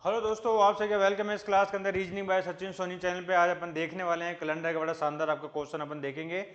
Hello दोस्तों, आप सभी का वेलकम है इस क्लास के अंदर reasoning by Sachin Soni channel पे। आज अपन देखने वाले हैं कैलेंडर का बड़ा शानदार आपका क्वेश्चन अपन देखेंगे।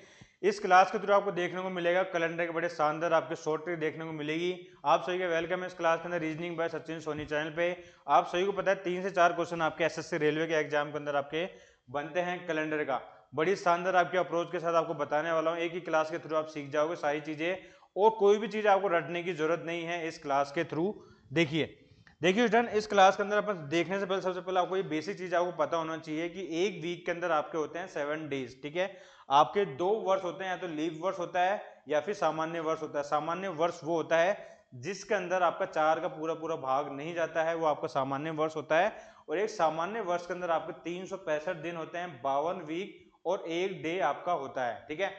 इस क्लास के थ्रू आपको देखने को मिलेगा कैलेंडर के बड़े शानदार आपके शॉर्ट ट्रिक देखने को मिलेगी। आप सभी का वेलकम है इस क्लास के अंदर reasoning by Sachin Soni channel पे। आप सभी को पता है 3 से 4 क्वेश्चन आपके एसएससी रेलवे के एग्जाम के अंदर आपके बनते हैं कैलेंडर का। बड़ी शानदार आपके अप्रोच के साथ आपको बताने वाला हूँ। एक ही क्लास के थ्रू आप सीख जाओगे सारी चीजें और कोई भी चीज आपको रटने की जरूरत नहीं है इस क्लास के थ्रू। देखिए स्टूडेंट, इस क्लास के अंदर अपन देखने से पहले सबसे पहले आपको ये बेसिक चीज आपको पता होना चाहिए कि एक वीक के अंदर आपके होते हैं 7 डेज। ठीक है, आपके 2 वर्ष होते हैं, या तो लीप वर्ष होता है या फिर सामान्य वर्ष होता है। सामान्य वर्ष वो होता है जिसके अंदर आपका 4 का पूरा पूरा भाग नहीं जाता है, वो आपका सामान्य वर्ष होता है। और एक सामान्य वर्ष के अंदर आपके 365 दिन होते हैं, 52 वीक और 1 डे आपका होता है। ठीक है,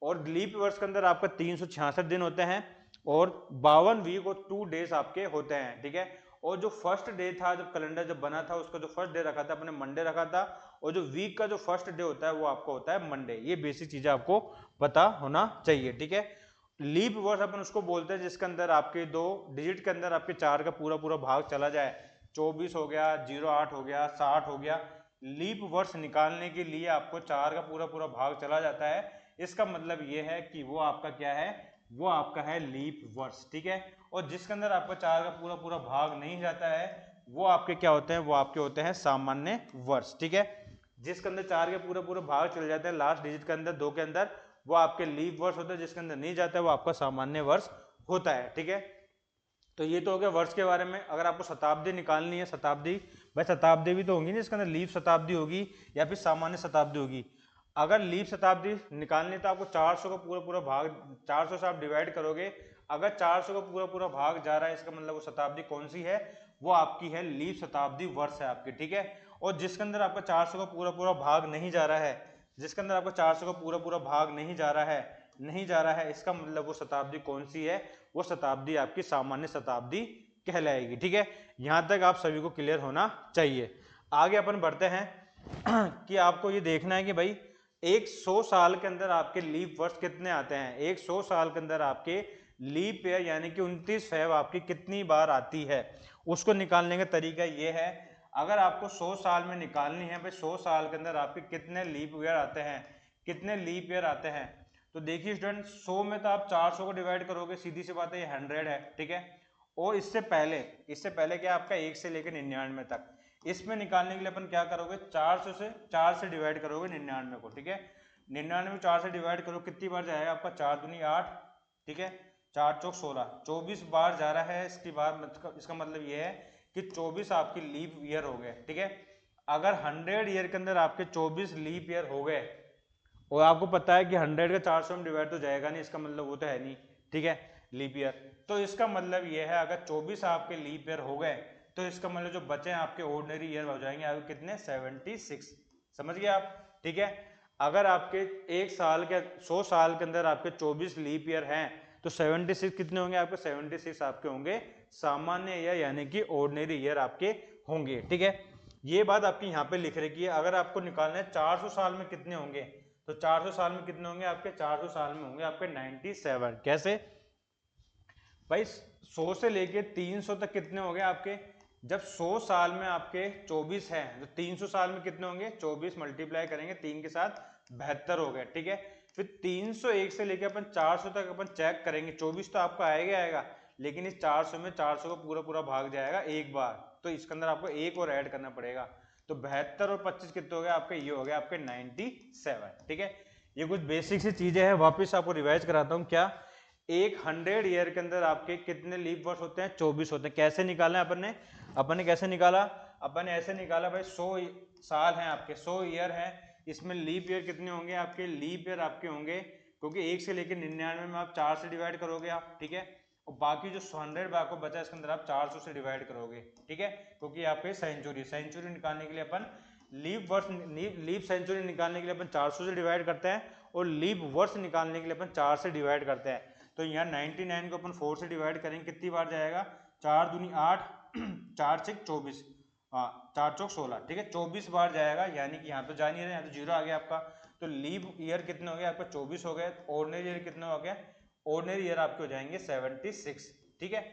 और लीप वर्ष के अंदर आपका 366 दिन होते हैं और 52 वीक और 2 डेज आपके होते हैं। ठीक है, और जो फर्स्ट डे था, जब कैलेंडर जब बना था, उसका जो फर्स्ट डे रखा था अपने मंडे रखा था, और जो वीक का जो फर्स्ट डे होता है वो आपका होता है मंडे। ये बेसिक चीजें आपको पता होना चाहिए। ठीक है, लीप वर्ष अपन उसको बोलते हैं जिसके अंदर आपके 2 डिजिट के अंदर आपके 4 का पूरा पूरा भाग चला जाए। 24 हो गया, 08 हो गया, 60 हो गया। लीप वर्ष निकालने के लिए आपको 4 का पूरा पूरा भाग चला जाता है। इसका मतलब ये है कि वो आपका क्या है, वो आपका है लीप वर्ष। ठीक है, और जिसके अंदर आपका 4 का पूरा पूरा भाग नहीं जाता है वो आपके क्या होते हैं, वो आपके होते हैं सामान्य वर्ष। ठीक है, जिसके अंदर 4 के पूरे पूरे भाग चले जाते हैं लास्ट डिजिट के अंदर 2 के अंदर, वो आपके लीप वर्ष होता है। जिसके अंदर नहीं जाता है वो आपका सामान्य वर्ष होता है। ठीक है, तो ये तो हो गया वर्ष के बारे में। अगर आपको शताब्दी निकालनी है, शताब्दी, भाई शताब्दी भी तो होंगी ना, इसके अंदर लीप शताब्दी होगी या फिर सामान्य शताब्दी होगी। अगर लीप शताब्दी निकालनी है तो आपको 400 का पूरा पूरा भाग, 400 से आप डिवाइड करोगे। अगर 400 का पूरा पूरा भाग जा रहा है, इसका मतलब वो शताब्दी कौन सी है, वो आपकी है लीप शताब्दी वर्ष है आपकी। ठीक है, और जिसके अंदर आपका 400 का पूरा पूरा भाग नहीं जा रहा है, जिसके अंदर आपका 400 का पूरा पूरा भाग नहीं जा रहा है, इसका मतलब वो शताब्दी कौन सी है, वो शताब्दी आपकी सामान्य शताब्दी कहलाएगी। ठीक है, यहां तक आप सभी को क्लियर होना चाहिए। आगे अपन बढ़ते हैं कि आपको ये देखना है कि भाई एक 100 साल के अंदर आपके लीप वर्ष कितने आते हैं। एक 100 साल के अंदर आपके लीप ईयर यानी कि 29 फेब आपकी कितनी बार आती है, उसको निकालने का तरीका ये है। अगर आपको 100 साल में निकालनी है भाई 100 साल के अंदर आपके कितने लीप ईयर आते हैं, कितने लीप ईयर आते हैं, तो देखिए स्टूडेंट 100 में तो आप 400 को डिवाइड करोगे, सीधी सी बात है ये 100 है। ठीक है, और इससे पहले क्या आपका 1 से लेकर 99 तक। इसमें निकालने के लिए अपन क्या करोगे, 400 से 4 से डिवाइड करोगे 99 को। ठीक है, 99 4 से डिवाइड करो, कितनी बार जाएगा आपका, 4 दूनी 8। ठीक है, 4 चौक 16, 24 बार जा रहा है। इसका मतलब ये है कि 24 आपकी लीप ईयर हो गए। ठीक है, अगर 100 ईयर के अंदर आपके 24 लीप ईयर हो गए, और आपको पता है कि 100 का 400 में डिवाइड तो जाएगा नहीं, इसका मतलब वो तो है नहीं। ठीक है, लीप ईयर, तो इसका मतलब ये है अगर 24 आपके लीप ईयर हो गए तो इसका मतलब जो बचे हैं आपके ऑर्डिनरी ईयर हो जाएंगे आपके कितने, 76। समझ गए आप। ठीक है, अगर आपके एक साल के 100 साल के अंदर आपके 24 लीप ईयर हैं तो 76 कितने होंगे आपके, 76 आपके होंगे सामान्य ईयर यानी कि ऑर्डिनरी ईयर आपके होंगे। ठीक है, ये बात आपकी यहाँ पे लिख रखी है। अगर आपको निकालना है 400 साल में कितने होंगे, तो 400 साल में कितने होंगे आपके, 400 साल में होंगे आपके 97। कैसे भाई, 100 से लेके 300 तक कितने हो गए आपके, जब 100 साल में आपके 24 है तो 300 साल में कितने होंगे, 24 मल्टीप्लाई करेंगे 3 के साथ 72 हो गए। ठीक है, फिर 301 से लेके अपन 400 तक अपन चेक करेंगे, 24 तो आपका आएगा, लेकिन इस 400 में 400 का पूरा पूरा भाग जाएगा एक बार, तो इसके अंदर आपको एक और ऐड करना पड़ेगा। तो 72 और 25 कितने हो गए आपके, ये हो गए आपके 97। ठीक है, ये कुछ बेसिक सी चीजें हैं, वापिस आपको रिवाइज कराता हूँ। क्या, एक 100 ईयर के अंदर आपके कितने लीप वर्ष होते हैं, 24 होते हैं। कैसे निकाला है अपन ने कैसे निकाला, अपन ने ऐसे निकाला भाई 100 साल हैं आपके, 100 ईयर है, इसमें लीप ईयर कितने होंगे आपके, लीप ईयर आपके होंगे, क्योंकि 1 से लेकर 99 में आप 4 से डिवाइड करोगे आप। ठीक है, और बाकी जो 100 आपको बचा इसके अंदर आप 400 से डिवाइड करोगे। ठीक है, क्योंकि आपके सेंचुरी निकालने के लिए अपन लीप सेंचुरी निकालने के लिए अपन 400 से डिवाइड करते हैं, और लीप वर्ष निकालने के लिए अपन 4 से डिवाइड करते हैं। तो यहाँ 99 को अपन 4 से डिवाइड करेंगे, कितनी बार जाएगा, 4 दूनी 8, 4 6 24, हाँ 4 चौक 16। ठीक है, 24 बार जाएगा, यानी कि यहाँ तो जा नहीं रहे, यहाँ तो जीरो आ गया आपका। तो लीप ईयर कितने हो गए आपका, 24 हो गए। ऑर्डिनरी ईयर कितने हो गया, ऑर्डिनरी ईयर आपके हो जाएंगे 76। ठीक है,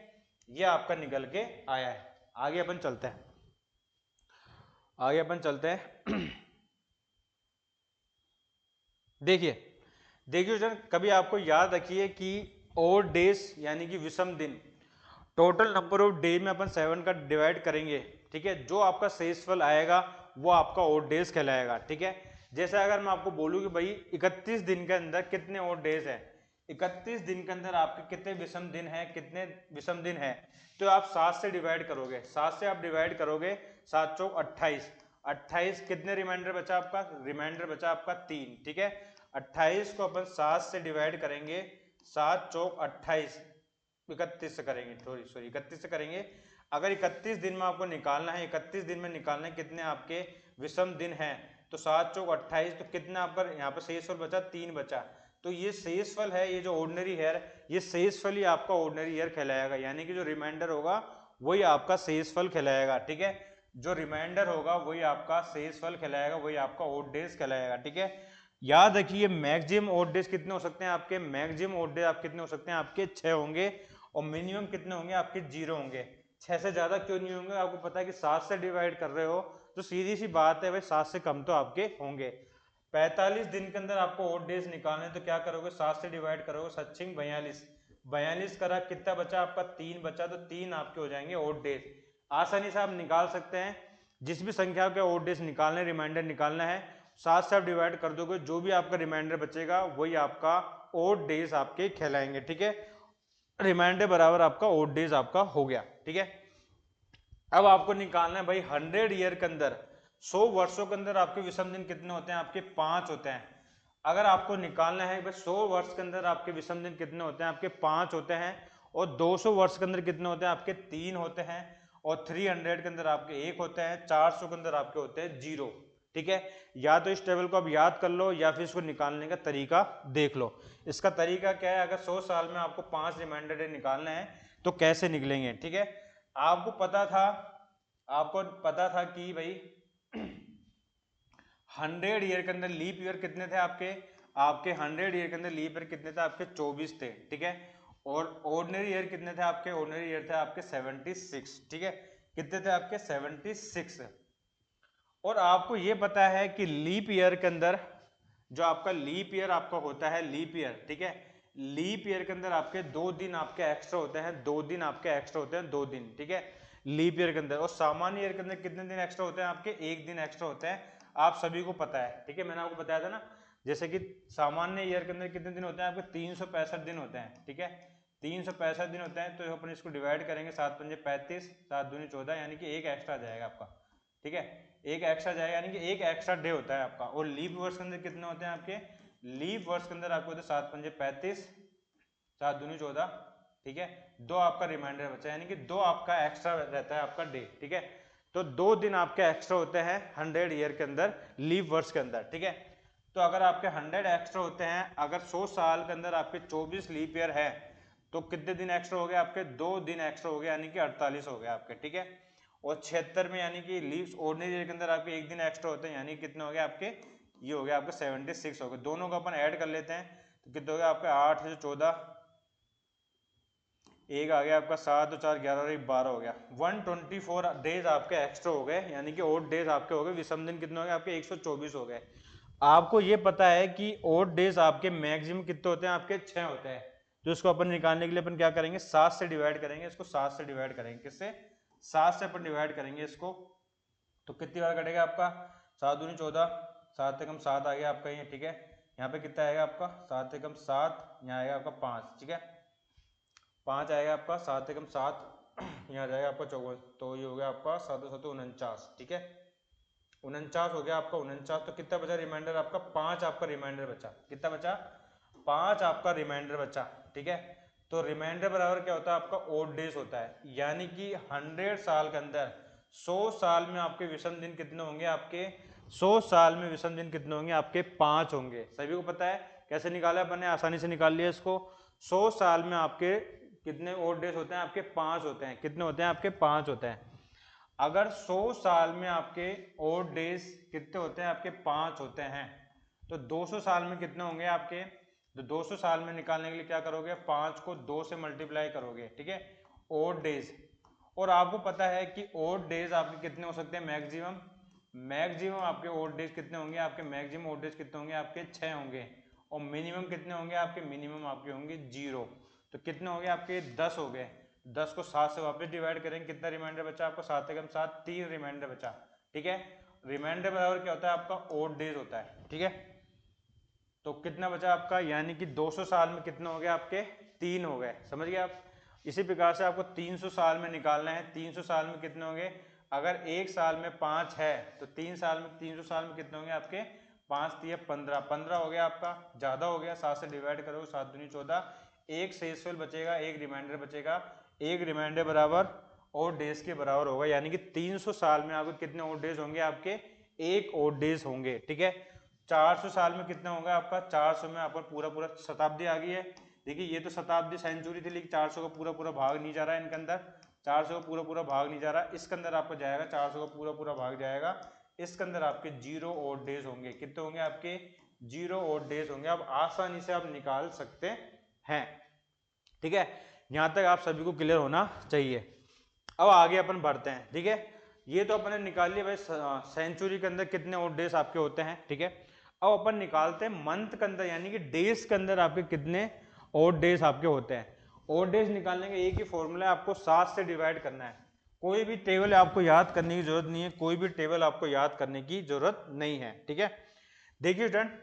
ये आपका निकल के आया है। आगे अपन चलते हैं। आगे अपन चलते हैं। देखिए देखिए जन, कभी आपको याद रखिए कि ओड डेज यानी कि विषम दिन, टोटल नंबर ऑफ डे में अपन 7 का डिवाइड करेंगे, ठीक है, जो आपका शेषफल आएगा वो आपका ओड डेज कहलाएगा, ठीक है। जैसे अगर मैं आपको बोलूं कि भाई 31 दिन के अंदर कितने ओड डेज है, 31 दिन के अंदर आपके कितने विषम दिन है, कितने विषम दिन है, तो आप 7 से डिवाइड करोगे, 7 से आप डिवाइड करोगे, 7 चौक 28, 28 कितने रिमाइंडर बचा आपका, रिमाइंडर बचा आपका 3, ठीक है। 28 को अपन 7 से डिवाइड करेंगे, 7 चौक 28, 31 से करेंगे, सॉरी 31 से करेंगे। अगर 31 दिन में आपको निकालना है, 31 दिन में निकालना है कितने आपके विषम दिन हैं, तो 7 चौक 28, तो कितना आपका यहाँ पर शेषफल बचा, 3 बचा। तो ये शेषफल है, ये जो ऑर्डिनरी हेयर, ये शेषफल ही आपका ऑर्डिनरी हेयर कहलाएगा, यानी कि जो रिमाइंडर होगा वही आपका शेषफल कहलाएगा, ठीक है। जो रिमाइंडर होगा वही आपका शेषफल कहलाएगा, वही आपका ओड डेज कहलाएगा, ठीक है। याद रखिए मैक्सिमम ओड डेज कितने हो सकते हैं आपके, मैक्सिमम ओड डेज आप कितने हो सकते हैं आपके 6 होंगे, और मिनिमम कितने होंगे आपके 0 होंगे। 6 से ज्यादा क्यों नहीं होंगे, आपको पता है कि 7 से डिवाइड कर रहे हो, तो सीधी सी बात है भाई 7 से कम तो आपके होंगे। 45 दिन के अंदर आपको ओड डेज निकालने, तो क्या करोगे, 7 से डिवाइड करोगे, सचिंग 42, 42 करा, कितना बचा आपका 3 बचा, तो 3 आपके हो जाएंगे ओड डेज। आसानी से आप निकाल सकते हैं, जिस भी संख्या के ओड डेज निकालने, रिमाइंडर निकालना है, 7 से आप डिवाइड कर दोगे, जो भी आपका रिमाइंडर बचेगा वही आपका ओड डेज आपके कहलाएंगे, ठीक है। रिमाइंडर बराबर आपका ओड डेज आपका हो गया, ठीक है। अब आपको निकालना है भाई 100 ईयर के अंदर, 100 वर्षों के अंदर आपके विषम दिन कितने होते हैं, आपके 5 होते हैं। अगर आपको निकालना है भाई 100 वर्ष के अंदर आपके विषम दिन कितने होते हैं, आपके 5 होते हैं, और 200 वर्ष के अंदर कितने होते हैं, आपके 3 होते हैं, और 300 के अंदर आपके 1 होते हैं, 400 के अंदर आपके होते हैं 0, ठीक है। या तो इस टेबल को आप याद कर लो, या फिर इसको निकालने का तरीका देख लो। इसका तरीका क्या है, अगर 100 साल में आपको 5 रिमाइंडर डे निकालने हैं तो कैसे निकलेंगे, ठीक है। आपको पता था, आपको पता था कि भाई 100 ईयर के अंदर लीप ईयर कितने थे आपके, आपके 100 ईयर के अंदर लीप ईयर कितने थे आपके, 24 थे, ठीक है। और ऑर्डिनरी ईयर कितने थे आपके, ऑर्डिनरी ईयर थे आपके 76, ठीक है, कितने थे आपके 76। और आपको ये पता है कि लीप ईयर के अंदर, जो आपका लीप ईयर आपका होता है, लीप ईयर, ठीक है, लीप ईयर के अंदर आपके 2 दिन आपके एक्स्ट्रा होते हैं, 2 दिन आपके एक्स्ट्रा होते हैं, 2 दिन, ठीक है, लीप ईयर के अंदर। और सामान्य ईयर के अंदर कितने दिन एक्स्ट्रा होते हैं आपके, 1 दिन एक्स्ट्रा होते हैं, आप सभी को पता है, ठीक है, मैंने आपको बताया था ना। जैसे कि सामान्य ईयर के अंदर कितने दिन होते हैं आपके, 365 दिन होते हैं, ठीक है, 365 दिन होते हैं, तो अपन इसको डिवाइड करेंगे, 7 पंजे 35, 7 दूनी 14, यानी कि एक एक्स्ट्रा जाएगा आपका, ठीक है, एक एक्स्ट्रा जाएगा, यानी कि एक एक्स्ट्रा डे होता है आपका। और लीप वर्ष के अंदर कितने होते हैं आपके, लीप वर्ष के अंदर आपको होते हैं 7 पंजे 35, 7 दूनी 14, ठीक है, 2 आपका रिमाइंडर बचा, यानी कि 2 आपका एक्स्ट्रा रहता है आपका डे, ठीक है। तो 2 दिन आपके एक्स्ट्रा होते हैं 100 ईयर के अंदर, लीप वर्ष के अंदर, ठीक है। तो अगर आपके 100 एक्स्ट्रा होते हैं, अगर 100 साल के अंदर आपके 24 लीप ईयर है, तो कितने दिन एक्स्ट्रा हो गए आपके, 2 दिन एक्स्ट्रा हो गए, यानी कि 48 हो गए आपके, ठीक है। और 76 में यानी कि लीव्स ऑर्डिनरी ईयर के अंदर आपके 1 दिन एक्स्ट्रा होते हैं, यानी कितने हो गए आपके, ये हो गया आपके 76 हो गए। दोनों को अपन ऐड कर लेते हैं, तो कितने हो गए आपके, 8 से 14, एक आ गया आपका 7 तो 4 11 और 1 12 हो गया, 124 डेज आपके एक्स्ट्रा हो गए, यानी कि ओड डेज आपके हो गए, विषम दिन कितने हो गए आपके, 124 हो गए। आपको ये पता है कि ओड डेज आपके मैक्सिमम कितने होते हैं आपके, 6 होते हैं। तो इसको अपन निकालने के लिए अपन क्या करेंगे, 7 से डिवाइड करेंगे, इसको 7 से डिवाइड करेंगे, किससे, 7 से अपन डिवाइड करेंगे इसको, तो कितनी बार कटेगा आपका, 7 दूनी 14, 7 से कम 7 आ गया आपका ये, ठीक है। यहाँ पे कितना आएगा आपका, 7 से कम 7, यहाँ आएगा आपका 5, ठीक है, 5 आएगा आपका, 7 से कम 7, यहाँ जाएगा आपका 54, तो ये हो गया आपका 7 7 49, ठीक है, 49 हो गया आपका 49। तो कितना बचा रिमाइंडर आपका, 5 आपका रिमाइंडर बचा, कितना बचा, 5 आपका रिमाइंडर बचा, ठीक है। तो रिमाइंडर बराबर क्या होता है आपका, ओड डेज होता है, यानी कि 100 साल के अंदर 100 साल में आपके विषम दिन कितने होंगे आपके, 100 साल में विषम दिन कितने होंगे आपके, 5 होंगे। सभी को पता है कैसे निकाला अपन ने, आसानी से निकाल लिया इसको। 100 साल में आपके कितने ओड डेज होते हैं आपके, 5 होते हैं, कितने होते हैं आपके, 5 होते हैं। अगर 100 साल में आपके ओड डेज कितने होते हैं आपके, 5 होते हैं, तो 200 साल में कितने होंगे आपके, तो 200 साल में निकालने के लिए क्या करोगे, 5 को 2 से मल्टीप्लाई करोगे, ठीक है, ओड डेज। और आपको पता है कि ओड डेज आपके कितने हो सकते हैं मैक्सिमम, मैक्सिमम आपके ओड डेज कितने होंगे, आपके मैक्सिमम ओड डेज कितने होंगे, आपके 6 होंगे। और मिनिमम कितने होंगे आपके, मिनिमम आपके होंगे 0। तो कितने हो गए आपके, 10 हो गए। 10 को 7 से वापस डिवाइड करेंगे, कितना रिमाइंडर बचा आपको, 7 एकम 7, 3 रिमाइंडर बचा। ठीक है, रिमाइंडर बराबर क्या होता है आपका, ओड डेज होता है। ठीक है, तो कितना बचा आपका, यानी कि 200 साल में कितने हो गए आपके, 3 हो गए। समझ गए आप। इसी प्रकार से आपको 300 साल में निकालना है। 300 साल में कितने होंगे, अगर एक साल में 5 है तो 300 साल में कितने होंगे आपके, 5 3 15, 15 हो गया आपका, ज्यादा हो गया। 7 से डिवाइड करो, 7 दूनी 14, एक शेषफल बचेगा, एक रिमाइंडर बचेगा। एक रिमाइंडर बराबर और डेज के बराबर होगा, यानी कि 300 साल में आपके कितने और डेज होंगे, आपके एक और डेज होंगे। ठीक है, 400 साल में कितना होगा आपका, 400 में आपका पूरा पूरा शताब्दी आ गई है। देखिए ये तो शताब्दी सेंचुरी थी, लेकिन 400 का पूरा पूरा भाग नहीं जा रहा है इनके अंदर, 400 का पूरा पूरा भाग नहीं जा रहा, इसके अंदर आपको जाएगा 400 का पूरा पूरा भाग जाएगा। इसके अंदर आपके 0 और डेज होंगे। कितने होंगे आपके, 0 और डेज होंगे। आप आसानी से आप निकाल सकते हैं। ठीक है, यहां तक आप सभी को क्लियर होना चाहिए। अब आगे अपन बढ़ते हैं। ठीक है, ये तो अपने निकाल लिया भाई सेंचुरी के अंदर कितने और डेज आपके होते हैं। ठीक है, अब अपन निकालते हैं मंथ के अंदर, यानी कि डेज के अंदर आपके कितने और डेज आपके होते हैं। और डेज निकालने का एक ही फॉर्मूला है, आपको 7 से डिवाइड करना है। कोई भी टेबल आपको याद करने की जरूरत नहीं है, कोई भी टेबल आपको याद करने की जरूरत नहीं है। ठीक है, देखिए स्टूडेंट,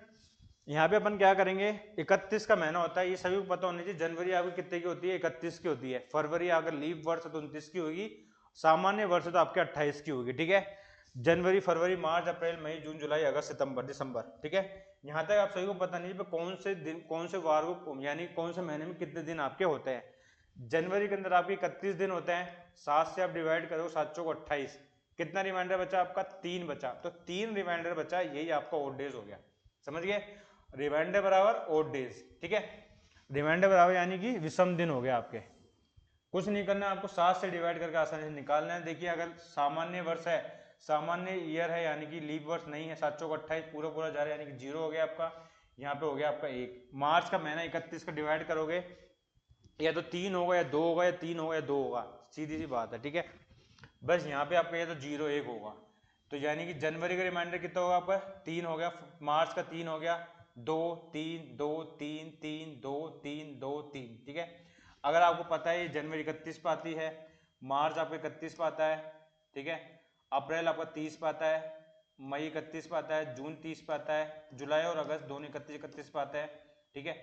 यहाँ पे अपन क्या करेंगे, 31 का महीना होता है, ये सभी को पता होना चाहिए। जनवरी आपकी कितने की होती है, 31 की होती है। फरवरी अगर लीप वर्ष है तो 29 की होगी, सामान्य वर्ष तो आपके 28 की होगी। ठीक है, जनवरी फरवरी मार्च अप्रैल मई जून जुलाई अगस्त सितंबर दिसंबर। ठीक है, यहाँ तक आप सभी को पता नहीं है कौन से दिन, कौन से वार को, यानी कौन से महीने में कितने दिन आपके होते हैं। जनवरी के अंदर आपके 31 दिन होते हैं, 7 से आप डिवाइड करो, 7 चौक 28, कितना रिमाइंडर बचा आपका, 3 बचा। तो 3 रिमाइंडर बचा, यही आपका ओड डेज हो गया। समझ गए, रिमाइंडर बराबर ओड डेज। ठीक है, रिमाइंडर बराबर यानी कि विषम दिन हो गया आपके। कुछ नहीं करना है आपको, 7 से डिवाइड करके आसानी से निकालना है। देखिए अगर सामान्य वर्ष है, सामान्य ईयर है, यानी कि लीप वर्ष नहीं है, 7 चौक 28 पूरा पूरा जा रहा है, यानी कि 0 हो गया आपका। यहाँ पे हो गया आपका 1। मार्च का महीना 31 का डिवाइड करोगे, या तो 3 होगा या 2 होगा, या 3 होगा या 2 होगा, सीधी सी बात है। ठीक है, बस यहाँ पे आपका ये तो 0 1 होगा। तो यानी कि जनवरी का रिमाइंडर कितना होगा आपका, 3 हो गया। मार्च का 3 हो गया, 2 3 2 3 3 2 3 2 3। ठीक है, अगर आपको पता है जनवरी 31 पे आती है, मार्च आपका 31 पे आता है। ठीक है, अप्रैल आपका 30 पे आता है, मई 31 पे आता है, जून 30 पे आता है, जुलाई और अगस्त दोनों 31 पे आता है। ठीक है,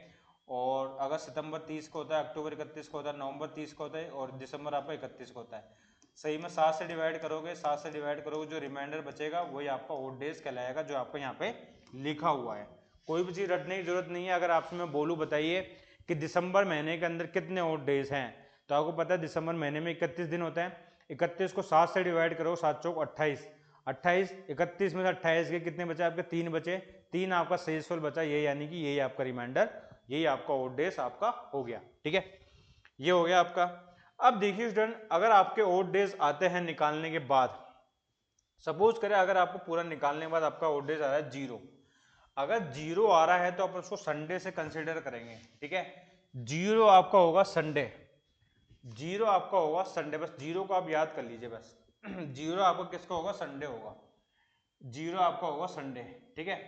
और अगस्त सितंबर 30 को होता है, अक्टूबर 31 को होता है, नवंबर 30 को होता है, और दिसंबर आपका 31 को होता है। सही में 7 से डिवाइड करोगे, 7 से डिवाइड करोगे, जो रिमाइंडर बचेगा वही आपका ओड डेज कहलाएगा, जो आपको यहाँ पे लिखा हुआ है। कोई भी चीज रटने की जरूरत नहीं है। अगर आपसे मैं बोलूँ बताइए कि दिसंबर महीने के अंदर कितने ओड डेज हैं, तो आपको पता है दिसंबर महीने में 31 दिन होते हैं। 31 को 7 से डिवाइड करो, 7 चौक 28, 28 31 में से 28 के कितने बचे आपके, 3 बचे। 3 आपका शेषफल बचा, ये यानी कि यही आपका रिमाइंडर, यही आपका ओड डेज आपका हो गया। ठीक है, ये हो गया आपका। अब देखिए स्टूडेंट, अगर आपके ओड डेज आते हैं निकालने के बाद, सपोज करें अगर आपको पूरा निकालने के बाद आपका ओड डेज आ रहा है 0, अगर 0 आ रहा है तो अपन उसको संडे से कंसिडर करेंगे। ठीक है, 0 आपका होगा संडे, 0 आपका होगा संडे, बस 0 को आप याद कर लीजिए बस। 0 आपका किसका होगा, संडे होगा, 0 आपका होगा संडे। ठीक है,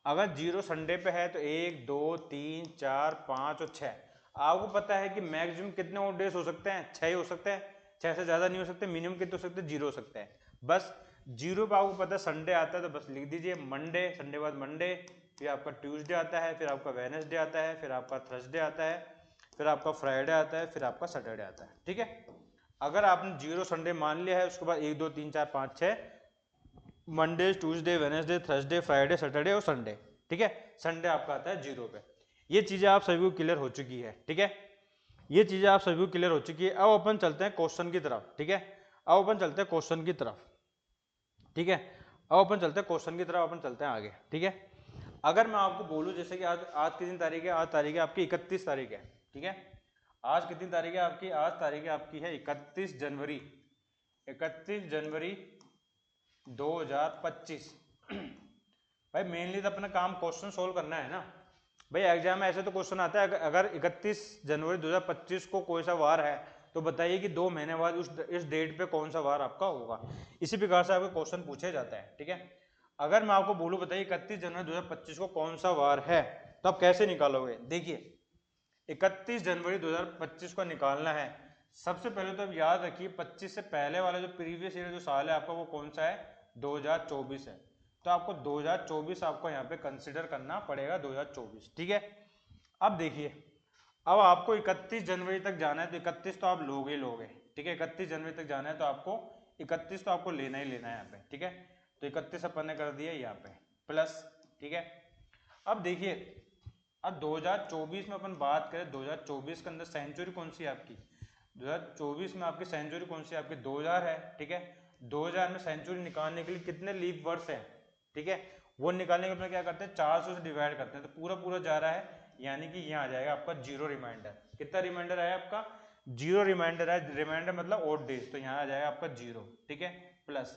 अगर 0 संडे पे है तो 1 2 3 4 5 और 6। आपको पता है कि मैक्सिमम कितने और डेज हो सकते हैं, 6 ही हो सकते हैं, 6 से ज्यादा नहीं हो सकते। मिनिमम कितने हो सकते हैं, 0 हो सकते हैं। बस 0 पे आपको पता है संडे आता है, तो बस लिख दीजिए मंडे, संडे बाद मंडे, फिर आपका ट्यूसडे आता है, फिर आपका वेडनेसडे आता है, फिर आपका थर्सडे आता है, फिर आपका फ्राइडे आता है, फिर आपका सैटरडे आता है। ठीक है, अगर आपने 0 संडे मान लिया है, उसके बाद 1 2 3 4 5 6 Monday Tuesday Wednesday Thursday Friday Saturday और संडे। ठीक है, संडे आपका आता है 0 पे। ये चीजें आप सभी को क्लियर हो चुकी है। ठीक है, ये चीजें आप सभी को क्लियर हो चुकी है। अब अपन चलते हैं क्वेश्चन की तरफ। ठीक है, अब अपन चलते हैं क्वेश्चन की तरफ। ठीक है, अब अपन चलते हैं क्वेश्चन की तरफ, अपन चलते हैं आगे। ठीक है, अगर मैं आपको बोलूं जैसे कि आज आज कितनी तारीख है, आज तारीख है आपकी 31 तारीख है। ठीक है, आज कितनी तारीख है आपकी, आज तारीख है आपकी है 31 जनवरी, 31 जनवरी 2025। भाई मेनली तो अपना काम क्वेश्चन सोल्व करना है ना। भाई एग्जाम में ऐसे तो क्वेश्चन आता है, अगर 31 जनवरी 2025 को कोई सा वार है तो बताइए कि 2 महीने बाद इस डेट पे कौन सा वार आपका होगा। इसी प्रकार से आपको क्वेश्चन पूछे जाता है, ठीक है। अगर मैं आपको बोलूं बताइए 31 जनवरी 2025 को कौन सा वार है, तो आप कैसे निकालोगे। देखिए 31 जनवरी 2025 को निकालना है, सबसे पहले तो आप याद रखिए 25 से पहले वाला जो प्रीवियस ईयर जो साल है आपका वो कौन सा है, 2024 है। तो आपको 2024 आपको यहाँ पे कंसिडर करना पड़ेगा, 2024, ठीक है। अब देखिए, अब आपको 31 जनवरी तक जाना है, तो 31 तो आप लोगे लोगे, ठीक है। 31 जनवरी तक जाना है तो आपको 31 तो आपको लेना ही लेना है यहाँ पे, ठीक है। तो 31 अपन ने कर दिया यहाँ पे प्लस, ठीक है। अब देखिए, अब 2024 में अपन बात करें, 2024 के अंदर सेंचुरी कौन सी है आपकी, 2024 में आपकी सेंचुरी कौन सी है आपकी, 2000 है, ठीक है। 2000 में सेंचुरी निकालने के लिए कितने लीप वर्ष है, ठीक है, वो निकालने के लिए क्या करते हैं, 400 से डिवाइड करते हैं, तो पूरा पूरा जा रहा है, यानी कि यहाँ आ जाएगा आपका जीरो रिमाइंडर। कितना रिमाइंडर आया आपका, जीरो रिमाइंडर है, रिमाइंडर मतलब ओड डेज, तो यहाँ आ जाएगा आपका जीरो, ठीक है। प्लस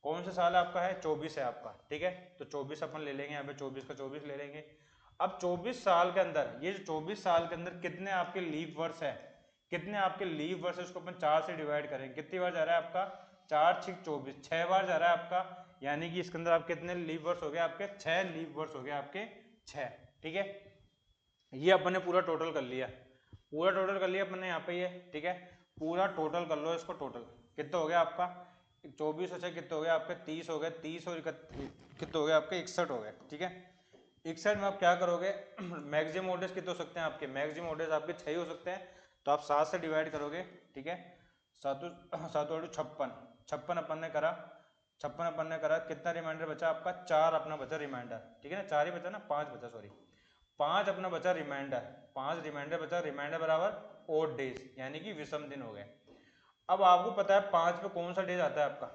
कौन सा साल आपका है, 24 है आपका, ठीक है। तो 24 अपन ले लेंगे यहाँ पे, 24 का 24 ले लेंगे। अब 24 साल के अंदर, ये जो 24 साल के अंदर कितने आपके लीप वर्ष है, कितने आपके लीप वर्ष है, उसको अपन 4 से डिवाइड करेंगे। कितनी बार जा रहा है आपका, 4 6 24, 6 बार जा रहा है आपका, यानी कि इसके अंदर आप कितने लीप वर्ष हो गए आपके, 6 लीप वर्ष हो गए आपके 6, ठीक है। ये अपन ने पूरा टोटल कर लिया, पूरा टोटल कर लिया अपन ने यहाँ पे ये, ठीक है। पूरा टोटल कर लो इसको, टोटल कितना हो गया आपका, 24 और 6 कितने हो गए आपके, 30 हो गए, 30 और कितने हो गए आपके, 61 हो गए, ठीक है। 61 में आप क्या करोगे, मैक्सिमम ऑर्डर्स कितने हो सकते हैं आपके, मैक्सिमम ऑर्डर्स आपके 6 ही हो सकते हैं, तो आप 7 से डिवाइड करोगे, ठीक है। 7 56, 56 अपन ने करा, 56 अपन ने करा, कितना रिमाइंडर बचा आपका, 4 अपना बचा रिमाइंडर, ठीक है ना, 4 ही बचा ना, 5 बचा, सॉरी 5 अपना बचा रिमाइंडर, 5 रिमाइंडर बचा, रिमाइंडर बराबर ओड डेज, यानी कि विषम दिन हो गए। अब आपको पता है 5 पे कौन सा डेज आता है आपका,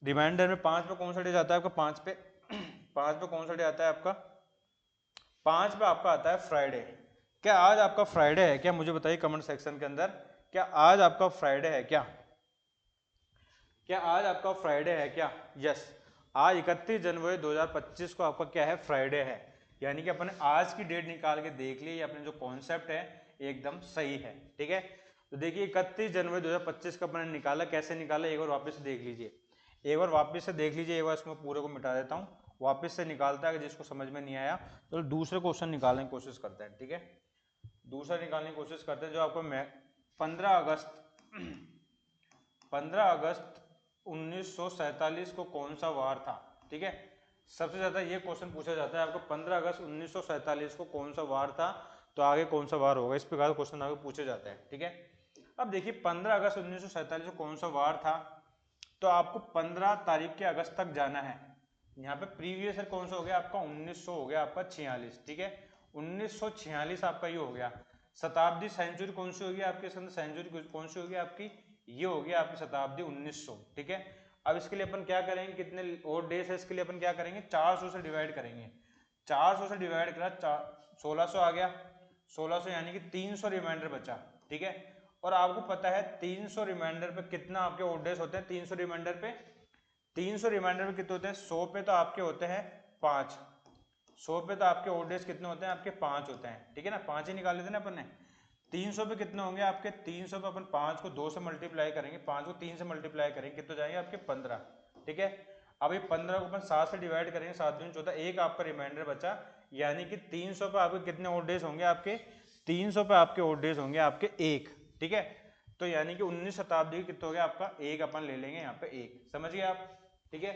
रिमाइंडर में 5 पे कौन सा डेज आता है आपका, 5 पे 5 पे कौन सा डे आता है आपका, 5 पे आपका आता है फ्राइडे। क्या आज आपका फ्राइडे है क्या, मुझे बताइए कमेंट सेक्शन के अंदर, क्या आज आपका फ्राइडे है क्या, क्या आज आपका फ्राइडे है क्या, यस, आज 31 जनवरी 2025 को आपका क्या है, फ्राइडे है, यानी कि अपने आज की डेट निकाल के देख लिए, अपने जो कॉन्सेप्ट है एकदम सही है, ठीक है। तो देखिए 31 जनवरी 2025 का अपने निकाला, कैसे निकाला एक बार वापस से देख लीजिए, एक बार वापस से देख लीजिए, एक बार इसमें पूरे को मिटा देता हूँ, वापस से निकालता है, अगर जिसको समझ में नहीं आया तो दूसरे क्वेश्चन निकालने की कोशिश करते हैं, ठीक है। दूसरा निकालने की कोशिश करते हैं, जो आपको 15 अगस्त 1947 को कौन सा वार था, ठीक है। सबसे ज्यादा ये क्वेश्चन पूछा जाता है आपको, 15 अगस्त 1947 को कौन सा वार था, तो आगे कौन सा वार होगा, इस प्रकार क्वेश्चन आगे पूछे जाते हैं, ठीक है। अब देखिए 15 अगस्त 1947 को कौन सा वार था, तो आपको 15 तारीख के अगस्त तक जाना है। यहाँ पे प्रीवियस ईयर कौन सा हो गया आपका, 1900 हो गया आपका 46, ठीक है। 1946 आपका ये हो गया। शताब्दी सेंचुरी कौन सी होगी आपके, सेंचुरी कौन सी होगी आपकी, ये होगी आपकी शताब्दी 1900, ठीक है। अब इसके लिए अपन क्या करेंगे, कितने और डेज है इसके लिए अपन क्या करेंगे, 400 से डिवाइड करेंगे, 400 से डिवाइड करा, 1600 आ गया, 1600 यानी कि 300 रिमाइंडर बचा, ठीक है। और आपको पता है 300 रिमाइंडर पे कितना आपके ओड डेज होते हैं, 300 रिमाइंडर पे, 300 रिमाइंडर पे कितने होते हैं, 100 पे तो आपके होते हैं 5, 100 पे तो आपके ओड डेज कितने होते हैं, आपके 5 होते हैं, ठीक है ना, 5 ही निकाल लेते हैं ना अपन ने। 300 पे कितने होंगे आपके, 300 पे अपन 5 को 2 से मल्टीप्लाई करेंगे, 5 को 3 से मल्टीप्लाई करेंगे, कितने जाएंगे आपके 15, ठीक है। अब ये 15 को अपन 7 से डिवाइड करेंगे, 7 दूनी 14, एक आपका रिमाइंडर बचा, यानी कि 300 पे आपके कितने ओड डेज होंगे आपके, 300 पे आपके ओड डेज होंगे आपके एक, ठीक है। तो यानी कि 19 शताब्दी कितना हो गया आपका, एक अपन ले लेंगे यहाँ पे एक, समझ गए आप, ठीक है।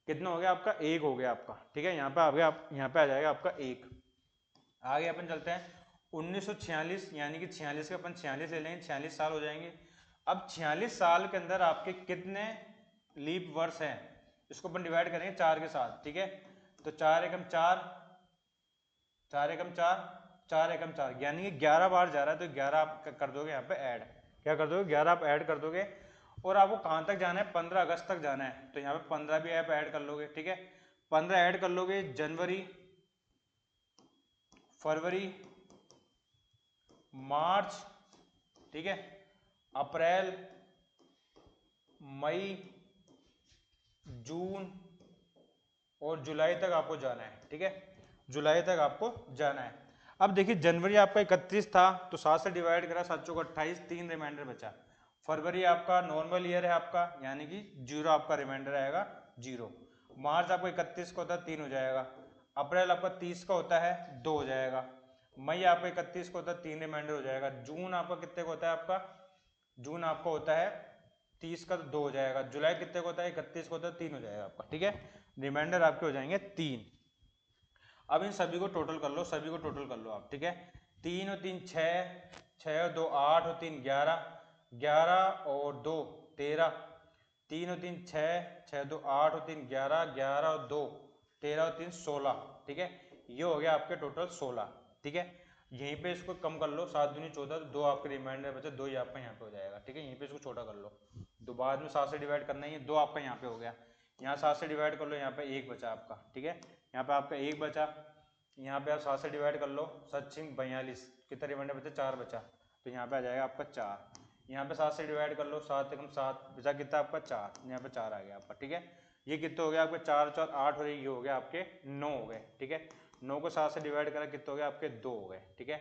कितना हो गया आपका, एक हो गया आपका, ठीक है। यहाँ पे आ गया, आप यहाँ पे आ जाएगा आपका एक। आगे अपन चलते हैं 1946, यानी कि 46 के अपन 46 ले लेंगे, 46 साल हो जाएंगे। अब 46 साल के अंदर आपके कितने लीप वर्ष हैं, इसको अपन डिवाइड करेंगे 4 के साथ, ठीक है। तो 4 एकम 4, 4 एकम 4, 4 एकम 4, यानी कि 11 बार जा रहा है, तो 11 आप कर दोगे यहाँ पे ऐड, क्या कर दोगे, 11 आप ऐड कर दोगे। और आपको कहाँ तक जाना है, 15 अगस्त तक जाना है, तो यहाँ पे 15 भी आप ऐड कर लोगे, ठीक है। 15 ऐड कर लोगे, जनवरी, फरवरी, मार्च, ठीक है, अप्रैल, मई, जून और जुलाई तक आपको जाना है, ठीक है, जुलाई तक आपको जाना है। अब देखिए जनवरी आपका 31 था तो 7 से डिवाइड करा, 7 चौक 28, 3 रिमाइंडर बचा। फरवरी आपका नॉर्मल ईयर है आपका, यानी कि 0 आपका रिमाइंडर आएगा 0। मार्च आपको 31 का होता है 3 हो जाएगा। अप्रैल आपका 30 का होता है 2 हो जाएगा। मई आपका 31 का होता है 3 रिमाइंडर हो जाएगा। जून आपका कितने का होता है आपका, जून आपका होता है 30 का तो 2 हो जाएगा। जुलाई कितने का होता है 31 का होता है 3 हो जाएगा आपका, ठीक है। रिमाइंडर आपके हो जाएंगे 3। अब इन सभी को टोटल कर लो, सभी को टोटल कर लो आप, ठीक है। 3 और 3 6, 6 और 2 8 और 3 11, 11 और 2 13, 3 और 3 6, 6 2 8 और 3 11, 11 और 2 13 और 3 16, ठीक है। ये हो गया आपके टोटल 16, ठीक है। यहीं पे इसको कम कर लो, 7 दूनी 14, तो 2 आपके रिमाइंडर बचे, 2 ही आपका यहाँ पे हो जाएगा, ठीक है। यहीं पे इसको छोटा कर लो, तो बाद में 7 से डिवाइड करना ही है। 2 आपका यहाँ पे हो गया, यहाँ 7 से डिवाइड कर लो, यहाँ पे 1 बचा आपका, ठीक है। यहाँ पे आपका 1 बचा, यहाँ पे आप 7 से डिवाइड कर लो, 7 6 42, कितना रिमाइंडर बचा 4 बचा, तो यहाँ पे आ जाएगा आपका 4। यहाँ पे 7 से डिवाइड कर लो, 7 एकम 7 बचा, कितना आपका 4, यहाँ पे 4 आ गया आपका, ठीक है। ये कितने हो गया आपके 4 4 8 और ये हो गया आपके 9 हो गए, ठीक है। 9 को 7 से डिवाइड करा, कितने हो गए आपके 2 हो गए, ठीक है।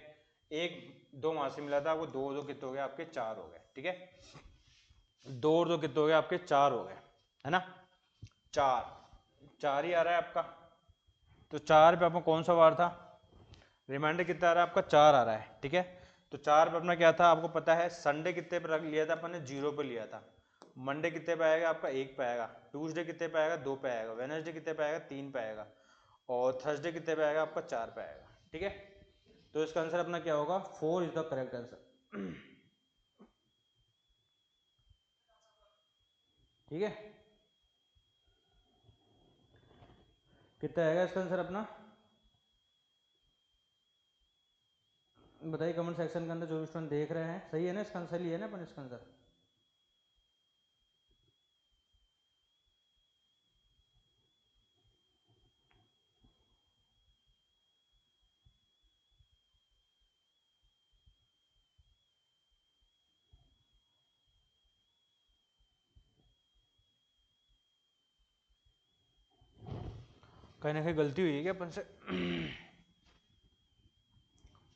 एक 2 वहां से मिला था आपको, 2 2 कितने हो गए आपके 4 हो गए, ठीक है। 2 और 2 कितने हो गए आपके 4 हो गए, है ना। 4 4 ही आ रहा है आपका, तो 4 पे अपना कौन सा वार था, रिमाइंडर कितना आ रहा है आपका 4 आ रहा है, ठीक है। तो 4 पे अपना क्या था आपको पता है, संडे कितने पे रख लिया था अपन ने, 0 पे लिया था। मंडे कितने पे आएगा आपका 1 पे आएगा। ट्यूसडे कितने पे आएगा 2 पे आएगा। वेडनेसडे कितने पे आएगा 3 पे आएगा। और थर्सडे कितने पे आएगा आपका 4 पे आएगा, ठीक है। तो इसका आंसर अपना क्या होगा, 4 इज द करेक्ट आंसर, ठीक है। कितना आएगा इसका आंसर अपना, बताइए कमेंट सेक्शन के अंदर, जो भी स्टूडेंट देख रहे हैं। सही है ना, इसका आंसर ही है ना अपन, इसका आंसर कहीं ना कहीं गलती हुई है क्या अपन से।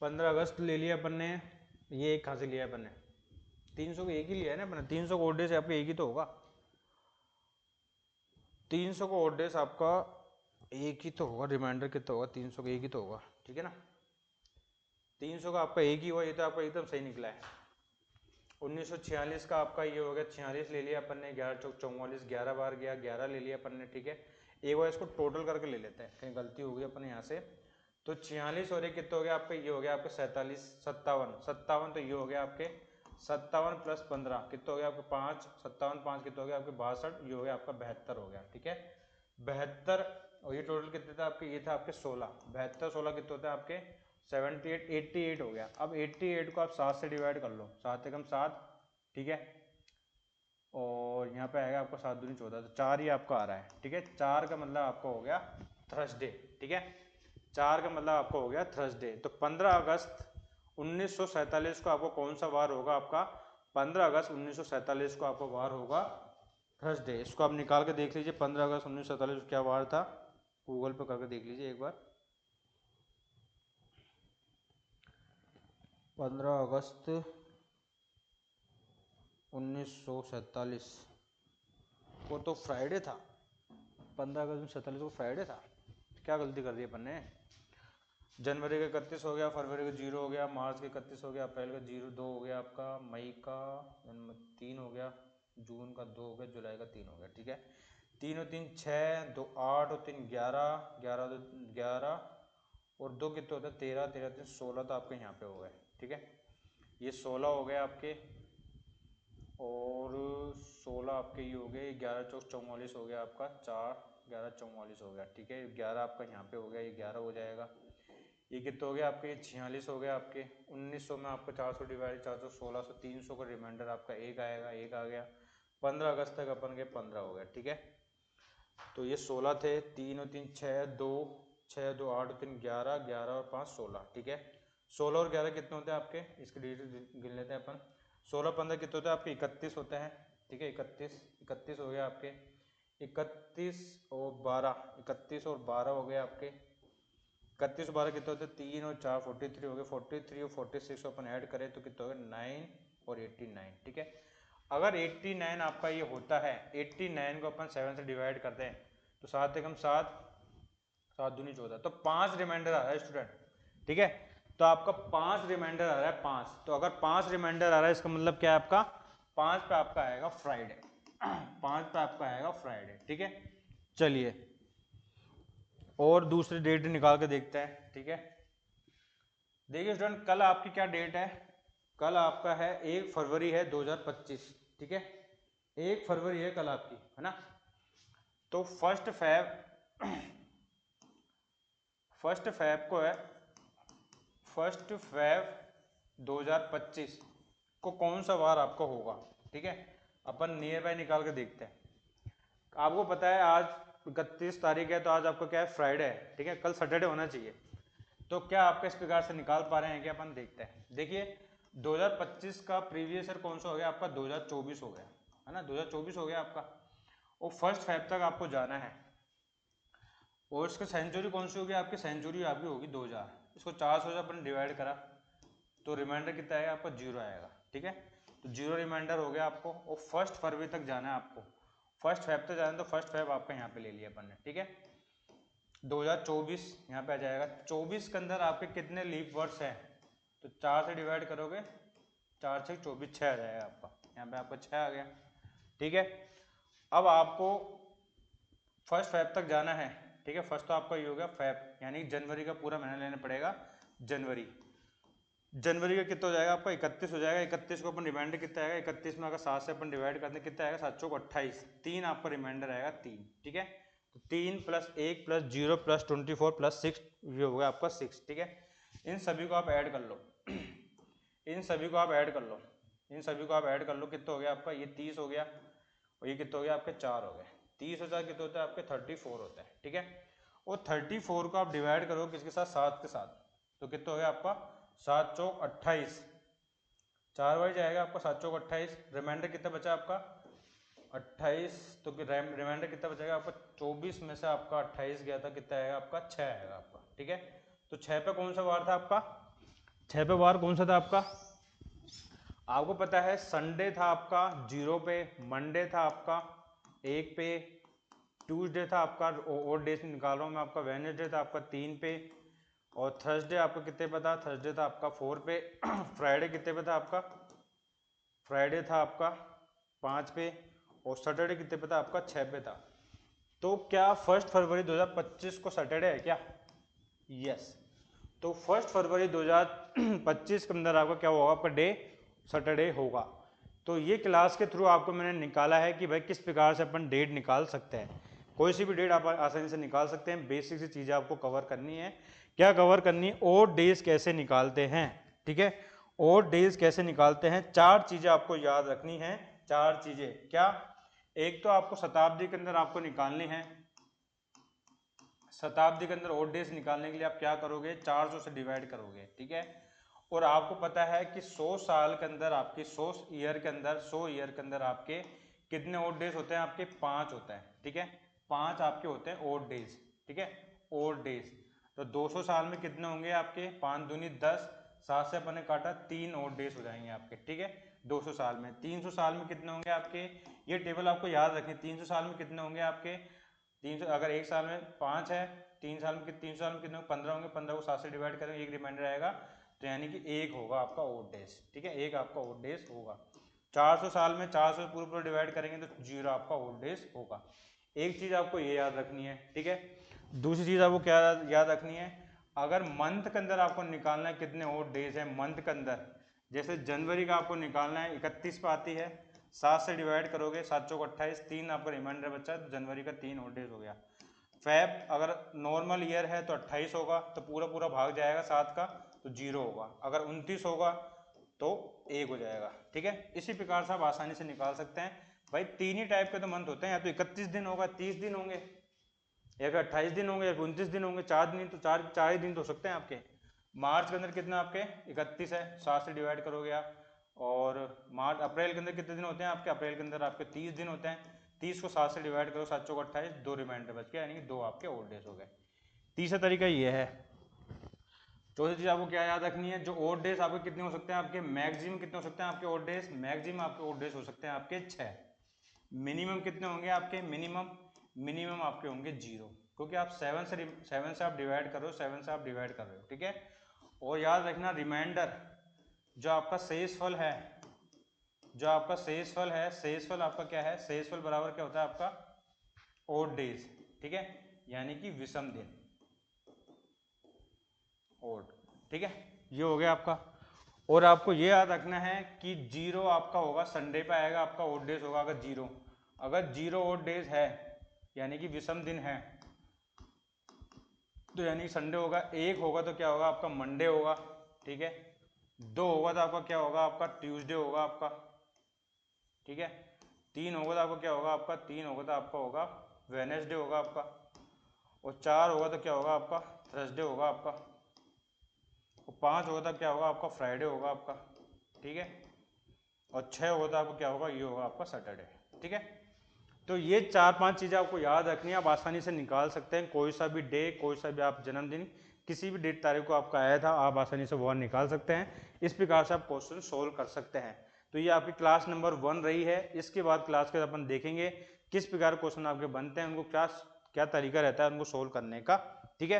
15 अगस्त ले लिया अपन ने, ये एक कहाँ से लिया अपन ने, 300 को एक ही लिया है ना अपन ने। 300 को ओड से आपका एक ही तो होगा, 300 को ओड डेज आपका एक ही तो होगा। रिमाइंडर कितना होगा 300 का एक ही तो होगा, ठीक है ना। 300 का आपका एक ही हुआ, ये तो आपका एकदम सही निकला है। 1946 का आपका ये हो गया, 46 ले लिया अपन ने, 11 चौक 44, 11 बार गया, 11 ले लिया अपन ने, ठीक है। एक बार इसको टोटल करके ले लेते हैं, कहीं गलती हो गई अपन यहाँ से। तो 46 और एक कितना हो गया आपका, ये हो गया आपका 47, 57, 57, तो ये हो गया आपके 57 प्लस 15 कितना हो गया आपके 5, 57 5 कितना हो गया आपके 62, ये हो गया आपका 72 हो गया, ठीक है। 72, और ये टोटल कितने थे आपके, ये था आपके 16, 72 16 कितने होते हैं आपके 78, 88 हो गया। अब 88 को आप 7 से डिवाइड कर लो, 7 एकम 7, ठीक है। और यहाँ पे आएगा आपका 7 दूनी 14, तो 4 ही आपका आ रहा है, ठीक है। 4 का मतलब आपका हो गया थर्सडे, ठीक है। 4 का मतलब आपका हो गया थर्सडे। तो 15 अगस्त 1947 को आपको कौन सा वार होगा आपका, 15 अगस्त 1947 को आपका वार होगा थर्सडे। इसको आप निकाल के देख लीजिए, 15 अगस्त 1947 को क्या वार था, गूगल पे करके देख लीजिए एक बार। 15 अगस्त 1947 को तो फ्राइडे था, 15 अगस्त 1947 को फ्राइडे था। क्या गलती कर दी अपन ने, जनवरी का 31 हो गया, फरवरी का 0 हो गया, मार्च का 31 हो गया, अप्रैल का 0 2 हो गया आपका, मई का 3 हो गया, जून का 2 हो गया, जुलाई का 3 हो गया, ठीक है। 3 और 3 6, 2 8 और 3 11, 11 11 और 2 कितने होते हैं 13, 13 3 16, तो आपके यहाँ पे हो गए, ठीक है। ये 16 हो गए आपके, और 16 आपके ये हो गए, 11 चौक 44 हो गया आपका, 4 11 44 हो गया, ठीक है। 11 आपका यहाँ पे हो गया, ये 11 हो जाएगा। ये कितना हो गया आपके 46 हो गया आपके। 1900 में आपको 400 डिवाइड 400 1600, 300 का रिमाइंडर आपका एक आएगा, एक आ गया। 15 अगस्त तक अपन के 15 हो गया, ठीक है। तो ये 16 थे, 3 और 3 6 2, 6 2 8 और 3 11, 11 और 5 16, ठीक है। 16 और 11 कितने होते हैं आपके, इसके डिटेल गिन लेते हैं अपन। 16 15 कितने होते हैं आपके 31 होते हैं, ठीक है। 31 31 हो गया आपके, 31 और 12, 31 और 12 हो गए आपके, 31 12 कितने होते हैं, 3 और 4 43 हो गए, 43 और 46 अपन ऐड करें तो कितना हो गया 9 और 89, ठीक है। अगर 89 आपका ये होता है, 89 को अपन 7 से डिवाइड करते हैं तो 7 एकम 7, 7 दूनी 14, तो 5 रिमाइंडर आ रहा है स्टूडेंट, ठीक है। तो आपका 5 रिमाइंडर आ रहा है 5, तो अगर 5 रिमाइंडर आ रहा है इसका मतलब क्या है आपका 5 पे आपका आएगा फ्राइडे 5 पे आपका आएगा फ्राइडे, ठीक है। चलिए और दूसरी डेट निकाल के देखते हैं, ठीक है। देखिए स्टूडेंट कल आपकी क्या डेट है, कल आपका है 1 फरवरी है 2025, ठीक है। 1 फरवरी है कल आपकी, है ना। तो फर्स्ट फैब को है, फर्स्ट फैब 2025 को कौन सा वार आपका होगा, ठीक है। अपन नियर बाय निकाल के देखते हैं। आपको पता है आज 31 तारीख है, तो आज आपको क्या है फ्राइडे है, ठीक है। कल सैटरडे होना चाहिए, तो क्या आपका इस प्रकार से निकाल पा रहे हैं क्या, अपन देखते हैं। देखिए 2025 का प्रीवियस ईयर कौन सा हो गया आपका 2024 हो गया, है ना, 2024 हो गया आपका। और फर्स्ट फैब तक आपको जाना है, और इसका सेंचुरी कौन सी होगी आपकी, सेंचुरी आपकी होगी 2000। इसको 400 से अपन डिवाइड करा तो रिमाइंडर कितना आएगा आपका 0 आएगा, ठीक है। तो 0 रिमाइंडर हो गया आपको, और फर्स्ट फरवरी तक जाना है आपको, फर्स्ट फैब तक जाना है, तो फर्स्ट फैब आपका यहाँ पे ले लिया अपन ने, ठीक है। 2024 यहाँ पे आ जाएगा, 24 के अंदर आपके कितने लीप वर्ष हैं, तो 4 से डिवाइड करोगे, 4 से 24 6 आ जाएगा आपका, यहाँ पे आपका 6 आ गया, ठीक है। अब आपको फर्स्ट फैब तक जाना है, ठीक है। फर्स्ट तो आपका ये हो गया फैब, यानी जनवरी का पूरा महीना लेना पड़ेगा, जनवरी। जनवरी का कितना हो जाएगा आपका 31 हो जाएगा, 31 को अपन रिमाइंडर कितना आएगा, 31 में अगर 7 से अपन डिवाइड करते हैं कितना आएगा, 7 चौक 28, 3 आपका रिमाइंडर आएगा 3, ठीक है। तो 3 प्लस 1 प्लस 0 प्लस 24 प्लस 6, ये हो गया आपका 6, ठीक है। इन सभी को आप ऐड कर लो इन सभी को आप ऐड कर लो, इन सभी को आप ऐड कर लो, कितना हो गया आपका, ये 30 हो गया, और ये कितना हो गया आपके 4 हो गए, 30 हो जाए कितना होता है आपके 34 होता है, ठीक है। और 34 को आप डिवाइड करो किसके साथ, 7 के साथ, तो कितना हो गया आपका 7 चौक 28, 4 बार जाएगा आपका 7 चौक 28, रिमाइंडर कितना बचा आपका 28, तो रिमाइंडर कितना बचेगा आपका 24 में से आपका 28 गया था, कितना आएगा आपका 6 आएगा आपका, ठीक है। तो 6 पे कौन सा वार था आपका, 6 पे वार कौन सा था आपका, आपको पता है संडे था आपका 0 पे, मंडे था आपका 1 पे, ट्यूसडे था आपका, और डेज निकाल रहा हूँ मैं आपका, वेडनेसडे था आपका 3 पे, और थर्सडे आपका कितने पे था, थर्सडे था आपका 4 पे फ्राइडे कितने पे था आपका, फ्राइडे था आपका 5 पे, और सैटरडे कितने पे था आपका 6 पे था। तो क्या फर्स्ट फरवरी 2025 को सैटरडे है क्या, यस। तो फर्स्ट फरवरी 2025 के अंदर आपका क्या होगा, आपका डे सैटरडे होगा। तो ये क्लास के थ्रू आपको मैंने निकाला है कि भाई किस प्रकार से अपन डेट निकाल सकते हैं, कोई सी भी डेट आप आसानी से निकाल सकते हैं। बेसिक सी चीज़ें आपको कवर करनी है, क्या कवर करनी है, और डेज कैसे निकालते हैं, ठीक है। और डेज कैसे निकालते हैं, 4 चीज़ें आपको याद रखनी है, 4 चीज़ें क्या, एक तो आपको शताब्दी के अंदर आपको निकालनी है, शताब्दी के अंदर ओड डेज निकालने के लिए आप क्या करोगे, 400 से डिवाइड करोगे, ठीक है। और आपको पता है कि 100 साल के अंदर आपके 100 ईयर के अंदर, 100 ईयर के अंदर आपके कितने ओड डेज होते हैं, आपके 5 होता है, ठीक है। 5 आपके होते हैं ओड डेज, ठीक है, ओड डेज। तो 200 साल में कितने होंगे आपके, 5 दूनी 10, 7 से अपने काटा 3 ओड डेज हो जाएंगे आपके, ठीक है। 200 साल में, 300 साल में कितने होंगे आपके, ये टेबल आपको याद रखें, 300 साल में कितने होंगे आपके, 300, अगर एक साल में 5 है, 300 साल में कितने 15 होंगे, 15 को 7 से डिवाइड करेंगे, एक रिमाइंडर आएगा, तो यानी कि एक होगा आपका ओड डेज, ठीक है, एक आपका ओड डेज होगा। 400 साल में 400 पूरे पूरे डिवाइड करेंगे तो 0 आपका ओड डेज होगा। एक चीज़ आपको ये याद रखनी है, ठीक है। दूसरी चीज़ आपको क्या याद रखनी है, अगर मंथ के अंदर आपको निकालना है कितने ओड डेज है मंथ के अंदर, जैसे जनवरी का आपको निकालना है 31 पे आती है, 7 से डिवाइड करोगे, 7 चौक 28, 3 आपका रिमाइंडर बचा, तो जनवरी का 3 ओड डेज हो गया। फैब अगर नॉर्मल ईयर है तो 28 होगा, तो पूरा पूरा भाग जाएगा 7 का, तो 0 होगा। अगर 29 होगा तो 1 हो जाएगा, ठीक है। इसी प्रकार से आप आसानी से निकाल सकते हैं। भाई 3 ही टाइप के तो मंथ होते हैं, या तो 31 दिन होगा, 30 दिन होंगे, या फिर 28 दिन होंगे, या फिर 29 दिन होंगे, 4 दिन, तो चार ही दिन तो हो सकते हैं आपके। मार्च के अंदर कितना आपके 31 है, 7 से डिवाइड करोगे आप। और मार्च अप्रैल के अंदर कितने दिन होते हैं आपके, अप्रैल के अंदर आपके 30 दिन होते हैं, 30 को 7 से डिवाइड करो, 7 चौक 28, 2 रिमाइंडर बच गया, यानी कि 2 आपके ओल्ड डेज हो गए। तीसरा तरीका ये है, चौथी चीज आपको क्या याद रखनी है, जो ओड डेज आपके कितने हो सकते हैं, आपके मैक्सिमम कितने हो सकते हैं आपके ओड डेज, मैक्सिमम आपके ओड डेज हो सकते हैं आपके 6। मिनिमम कितने होंगे आपके, मिनिमम आपके होंगे 0, क्योंकि आप 7 से आप डिवाइड कर रहे हो, 7 से आप डिवाइड कर रहे हो, ठीक है। और याद रखना रिमाइंडर, जो आपका शेषफल है, जो आपका शेषफल है, शेषफल आपका क्या है, शेषफल बराबर क्या होता है आपका ओड डेज, ठीक है, यानी कि विषम दिन, ओड, ठीक है, ये हो गया आपका। और आपको ये याद रखना है कि 0 आपका होगा संडे पे आएगा, आपका ओड डेज होगा अगर 0, अगर 0 ओड डेज है यानी कि विषम दिन है, तो यानी संडे होगा, 1 होगा तो क्या होगा आपका मंडे होगा, ठीक है, 2 होगा तो आपका क्या होगा आपका ट्यूसडे होगा आपका, ठीक है, 3 होगा तो आपका क्या होगा आपका, 3 होगा तो आपका होगा वेडनेसडे होगा आपका, और 4 होगा तो क्या होगा आपका थर्सडे होगा आपका, और 5 होगा तो क्या होगा आपका फ्राइडे होगा आपका, ठीक है, और 6 होगा तो आपको क्या होगा, ये होगा आपका सैटरडे, ठीक है। तो ये 4-5 चीज़ें आपको याद रखनी है, आप आसानी से निकाल सकते हैं, कोई सा भी डे, कोई सा भी आप जन्मदिन, किसी भी डेट तारीख को आपका आया था, आप आसानी से वो निकाल सकते हैं, इस प्रकार से आप क्वेश्चन सोल्व कर सकते हैं। तो ये आपकी क्लास नंबर 1 रही है। इसके बाद क्लास के अपन देखेंगे किस प्रकार क्वेश्चन आपके बनते हैं, उनको क्या क्या तरीका रहता है उनको सोल्व करने का, ठीक है।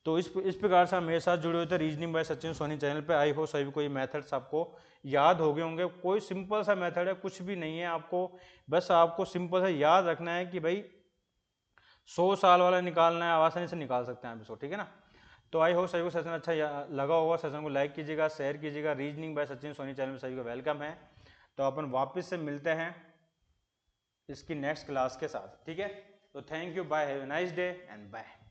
तो इस प्रकार से आप मेरे साथ जुड़े हुए थे reasoning by Sachin Soni channel पे। आई हो सभी को ये मेथड्स आपको याद हो गए होंगे, कोई सिंपल सा मेथड है, कुछ भी नहीं है, आपको बस आपको सिंपल सा याद रखना है कि भाई 100 साल वाला निकालना है, आसानी से निकाल सकते हैं आप इसको, ठीक है ना। तो आई होप सभी को सेशन अच्छा लगा होगा, सेशन को लाइक कीजिएगा, शेयर कीजिएगा। Reasoning by Sachin Soni channel में सभी को वेलकम है। तो अपन वापस से मिलते हैं इसकी नेक्स्ट क्लास के साथ, ठीक है। तो thank you, bye, have a nice day and bye.